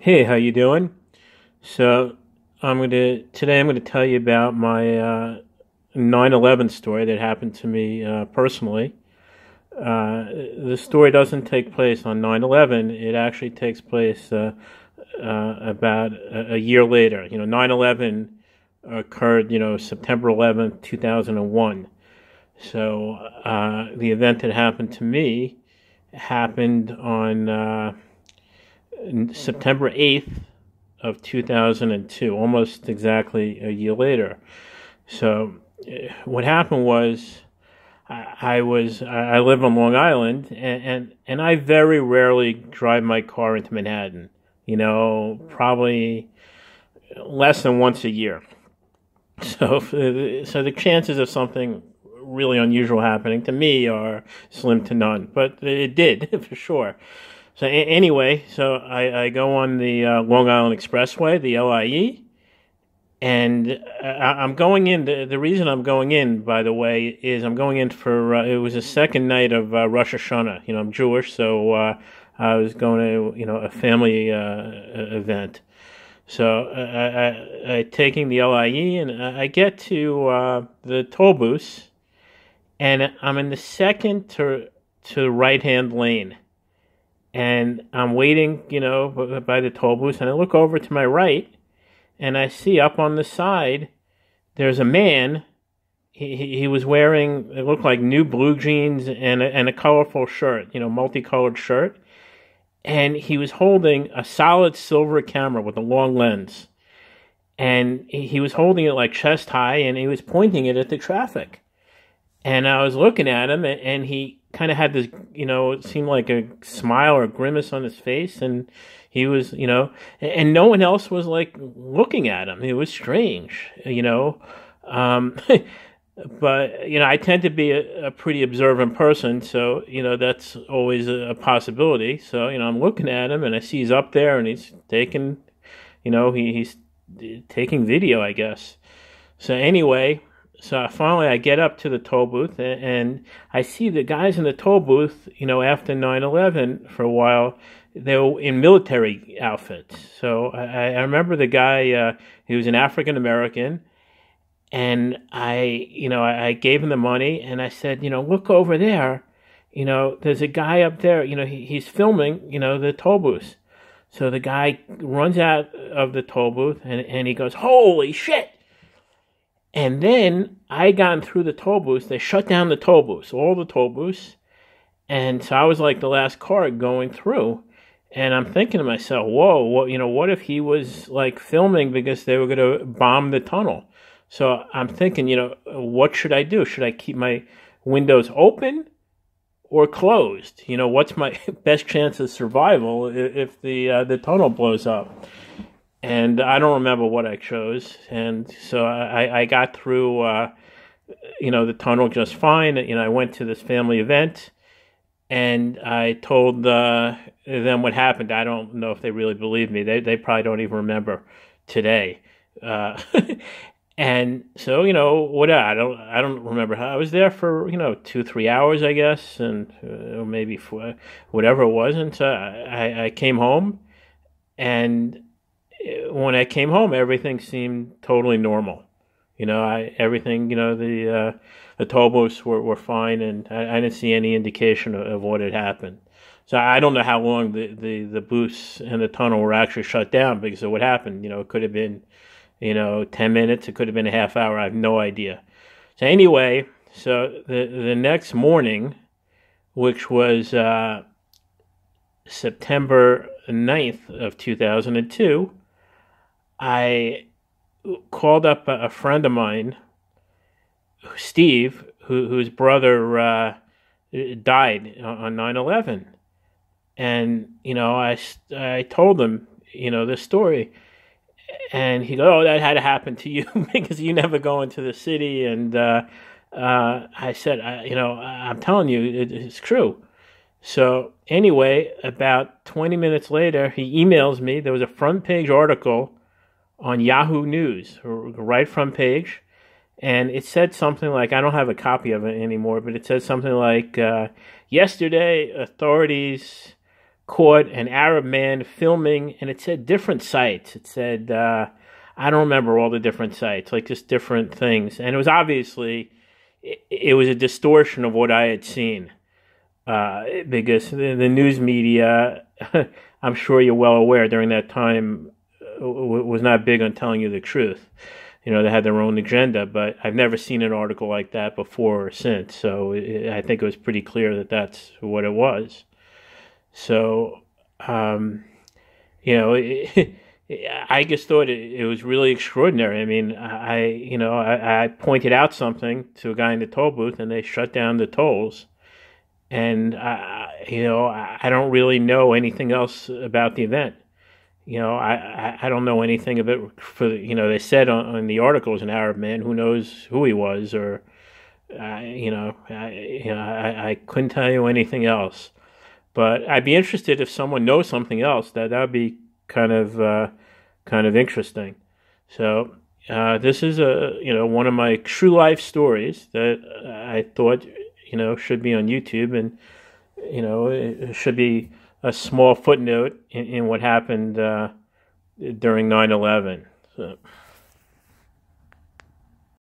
Hey, how you doing? So today I'm gonna tell you about my 9/11 story that happened to me personally. The story doesn't take place on 9/11. It actually takes place about a year later. 9/11 occurred, September 11th, 2001. So the event that happened to me happened on September 8th of 2002, almost exactly a year later. So what happened was I live on Long Island, and I very rarely drive my car into Manhattan. Probably less than once a year. So the chances of something really unusual happening to me are slim to none, but it did for sure. So anyway, I go on the Long Island Expressway, the LIE, and I'm going in. The reason I'm going in, by the way, is I'm going in for it was the second night of Rosh Hashanah. I'm Jewish, so I was going to a family event. So I taking the LIE, and I get to the toll booth, and I'm in the second to right hand lane. And I'm waiting, by the toll booth, and I look over to my right, and I see up on the side, there's a man. He was wearing, it looked like new blue jeans and a colorful shirt, multicolored shirt. And he was holding a solid silver camera with a long lens. And he was holding it like chest high, and he was pointing it at the traffic. And I was looking at him, and he kind of had this, it seemed like a smile or a grimace on his face, and he was, and no one else was like looking at him. It was strange, but I tend to be a pretty observant person, so that's always a possibility. So I'm looking at him, and I see he's up there, and he's taking, he's taking video, I guess. So anyway. So finally I get up to the toll booth, and I see the guys in the toll booth, after 9/11 for a while, they were in military outfits. So I remember the guy, he was an African American, and I gave him the money, and I said, look over there, there's a guy up there, he's filming, the toll booth. So the guy runs out of the toll booth, and he goes, holy shit! And then I got through the toll booths. They shut down the toll booths, all the toll booths. And so I was like the last car going through. And I'm thinking to myself, whoa, what if he was like filming because they were going to bomb the tunnel? So I'm thinking, what should I do? Should I keep my windows open or closed? What's my best chance of survival if the tunnel blows up? And I don't remember what I chose. And so I got through, the tunnel just fine. I went to this family event, and I told them what happened. I don't know if they really believe me. They probably don't even remember today. And so, I don't remember how I was there for, 2-3 hours, I guess, and or maybe for whatever it was. And so I came home, and when I came home, everything seemed totally normal. Everything, the toll booths were fine, and I didn't see any indication of what had happened. So I don't know how long the booths and the tunnel were actually shut down because of what happened. It could have been, 10 minutes. It could have been a half hour. I have no idea. So anyway, the next morning, which was September 9th of 2002, I called up a friend of mine, Steve, whose brother died on 9/11. And, I told him, this story. And he goes, oh, that had to happen to you because you never go into the city. And I said, I'm telling you, it's true. So anyway, about 20 minutes later, he emails me. There was a front page article on Yahoo News, right front page, and it said something like, I don't have a copy of it anymore, but it said something like, yesterday authorities caught an Arab man filming, and it said different sites. It said, I don't remember all the different sites, like just different things. And it was obviously, it was a distortion of what I had seen. Because the news media, I'm sure you're well aware, during that time was not big on telling you the truth. They had their own agenda, but I've never seen an article like that before or since. So I think it was pretty clear that that's what it was. So, I just thought it was really extraordinary. I mean, I pointed out something to a guy in the toll booth, and they shut down the tolls. And I don't really know anything else about the event. I don't know anything of it. They said on the article it was an Arab man. Who knows who he was, or I couldn't tell you anything else. But I'd be interested if someone knows something else. That'd be kind of interesting. So this is one of my true life stories that I thought should be on YouTube, and it should be a small footnote in what happened during 9/11. So.